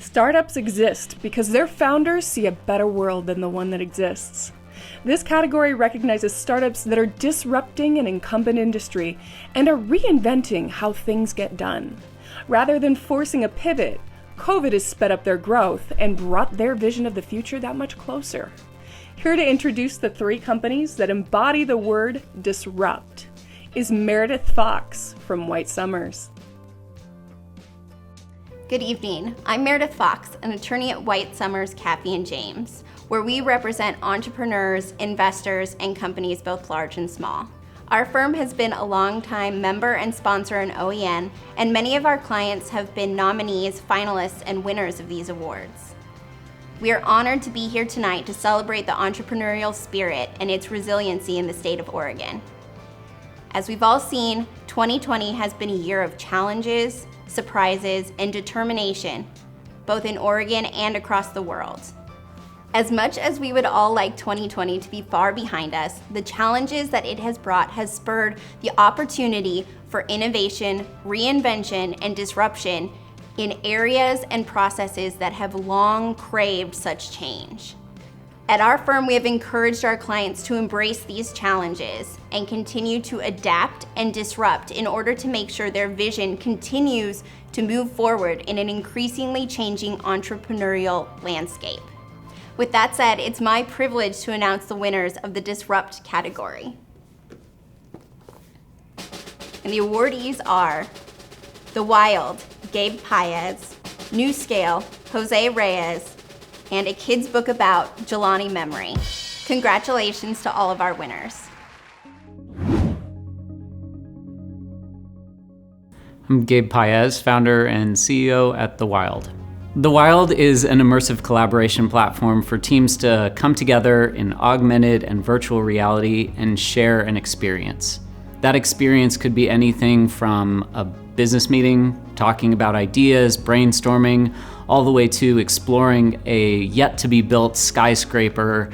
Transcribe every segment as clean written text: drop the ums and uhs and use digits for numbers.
Startups exist because their founders see a better world than the one that exists. This category recognizes startups that are disrupting an incumbent industry and are reinventing how things get done. Rather than forcing a pivot, COVID has sped up their growth and brought their vision of the future that much closer. Here to introduce the three companies that embody the word disrupt is Meredith Fox from White Summers. Good evening. I'm Meredith Fox, an attorney at White Summers, Caffey & James, where we represent entrepreneurs, investors, and companies both large and small. Our firm has been a long-time member and sponsor in OEN, and many of our clients have been nominees, finalists, and winners of these awards. We are honored to be here tonight to celebrate the entrepreneurial spirit and its resiliency in the state of Oregon. As we've all seen, 2020 has been a year of challenges, surprises, and determination, both in Oregon and across the world. As much as we would all like 2020 to be far behind us, the challenges that it has brought has spurred the opportunity for innovation, reinvention, and disruption in areas and processes that have long craved such change. At our firm, we have encouraged our clients to embrace these challenges and continue to adapt and disrupt in order to make sure their vision continues to move forward in an increasingly changing entrepreneurial landscape. With that said, it's my privilege to announce the winners of the Disrupt category. And the awardees are The Wild, Gabe Paez, NewScale, Jose Reyes, and A Kid's Book About, Jelani Memory. Congratulations to all of our winners. I'm Gabe Paez, founder and CEO at The Wild. The Wild is an immersive collaboration platform for teams to come together in augmented and virtual reality and share an experience. That experience could be anything from a business meeting, talking about ideas, brainstorming, all the way to exploring a yet-to-be-built skyscraper.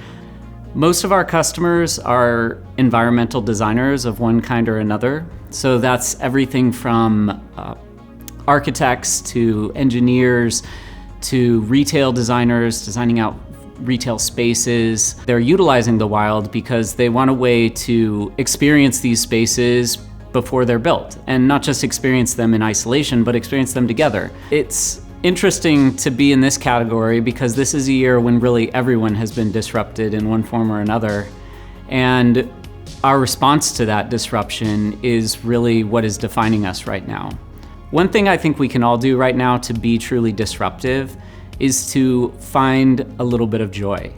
Most of our customers are environmental designers of one kind or another. So that's everything from architects to engineers to retail designers designing out retail spaces. They're utilizing The Wild because they want a way to experience these spaces before they're built, and not just experience them in isolation, but experience them together. It's interesting to be in this category because this is a year when really everyone has been disrupted in one form or another. And our response to that disruption is really what is defining us right now. One thing I think we can all do right now to be truly disruptive is to find a little bit of joy.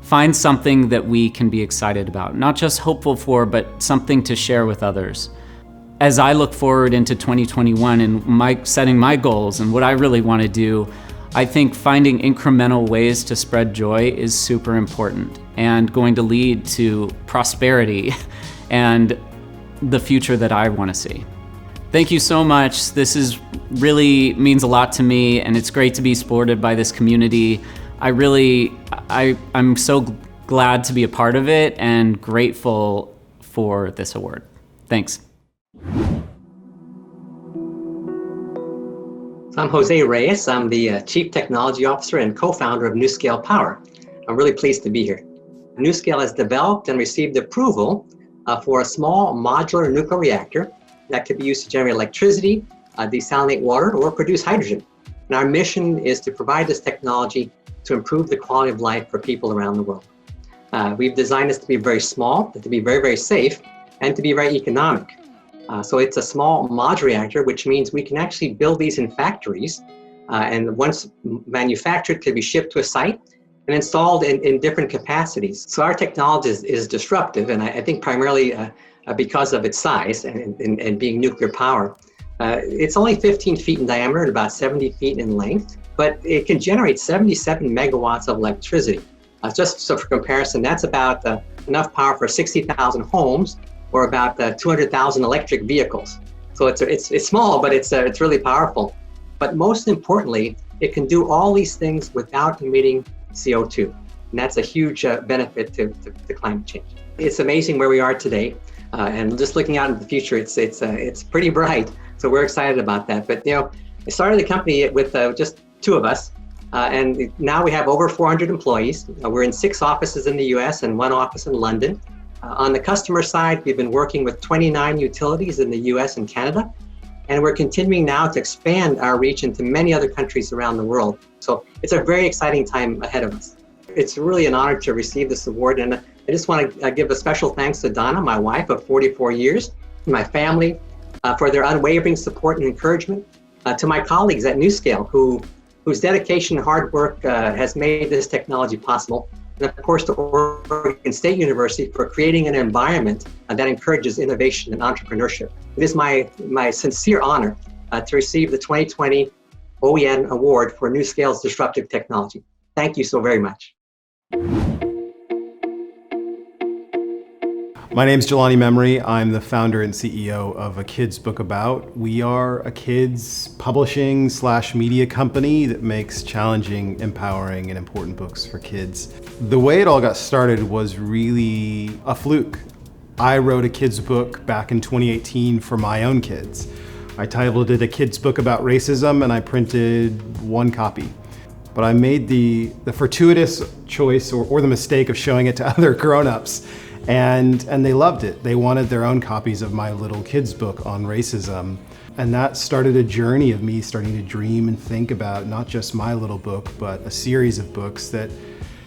Find something that we can be excited about, not just hopeful for, but something to share with others. As I look forward into 2021 and setting my goals and what I really want to do, I think finding incremental ways to spread joy is super important and going to lead to prosperity and the future that I want to see. Thank you so much. This really means a lot to me, and it's great to be supported by this community. I'm so glad to be a part of it and grateful for this award. Thanks. I'm Jose Reyes. I'm the Chief Technology Officer and co-founder of NewScale Power. I'm really pleased to be here. NewScale has developed and received approval for a small modular nuclear reactor that could be used to generate electricity, desalinate water, or produce hydrogen. And our mission is to provide this technology to improve the quality of life for people around the world. We've designed this to be very small, to be very, very safe, and to be very economic. So it's a small modular reactor, which means we can actually build these in factories, and once manufactured, could be shipped to a site and installed in different capacities. So our technology is disruptive, and I think primarily because of its size and being nuclear power. It's only 15 feet in diameter and about 70 feet in length, but it can generate 77 megawatts of electricity. Just so for comparison, that's about enough power for 60,000 homes or about 200,000 electric vehicles. So it's small, but it's really powerful. But most importantly, it can do all these things without emitting CO2. And that's a huge benefit to climate change. It's amazing where we are today. And just looking out into the future, it's pretty bright. So we're excited about that. But I started the company with just two of us. And now we have over 400 employees. We're in 6 offices in the US and 1 office in London. On the customer side, we've been working with 29 utilities in the US and Canada. And we're continuing now to expand our reach into many other countries around the world. So it's a very exciting time ahead of us. It's really an honor to receive this award. And I just want to give a special thanks to Donna, my wife of 44 years, my family, for their unwavering support and encouragement, to my colleagues at NuScale, whose dedication and hard work has made this technology possible, and of course to Oregon State University for creating an environment that encourages innovation and entrepreneurship. It is my sincere honor to receive the 2020 OEN Award for NuScale's disruptive technology. Thank you so very much. My name's Jelani Memory. I'm the founder and CEO of A Kid's Book About. We are a kids publishing / media company that makes challenging, empowering, and important books for kids. The way it all got started was really a fluke. I wrote a kid's book back in 2018 for my own kids. I titled it A Kid's Book About Racism, and I printed 1 copy. But I made the fortuitous choice or the mistake of showing it to other grown-ups. And they loved it. They wanted their own copies of my little kid's book on racism. And that started a journey of me starting to dream and think about not just my little book, but a series of books that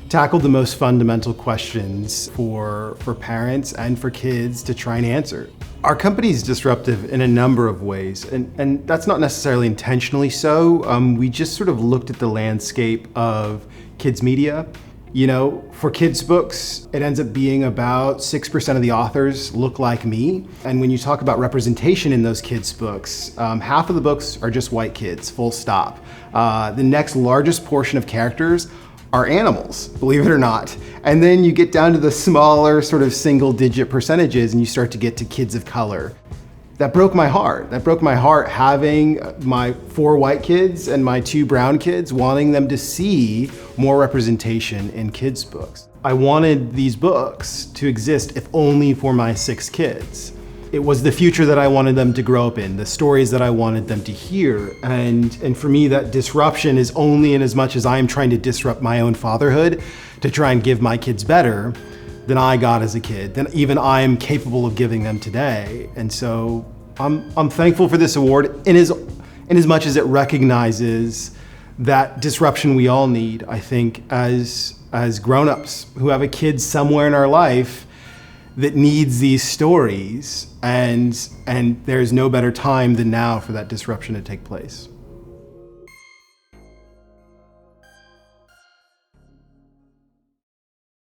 tackled the most fundamental questions for parents and for kids to try and answer. Our company is disruptive in a number of ways, and that's not necessarily intentionally so. We just sort of looked at the landscape of kids media. You know, for kids' books, it ends up being about 6% of the authors look like me. And when you talk about representation in those kids' books, half of the books are just white kids, full stop. The next largest portion of characters are animals, believe it or not. And then you get down to the smaller sort of single-digit percentages and you start to get to kids of color. That broke my heart. That broke my heart having my 4 white kids and my 2 brown kids, wanting them to see more representation in kids' books. I wanted these books to exist if only for my 6 kids. It was the future that I wanted them to grow up in, the stories that I wanted them to hear. And for me, that disruption is only in as much as I am trying to disrupt my own fatherhood to try and give my kids better than I got as a kid, than even I am capable of giving them today. And so I'm thankful for this award in as much as it recognizes that disruption we all need, I think, as grown-ups who have a kid somewhere in our life that needs these stories, and there's no better time than now for that disruption to take place.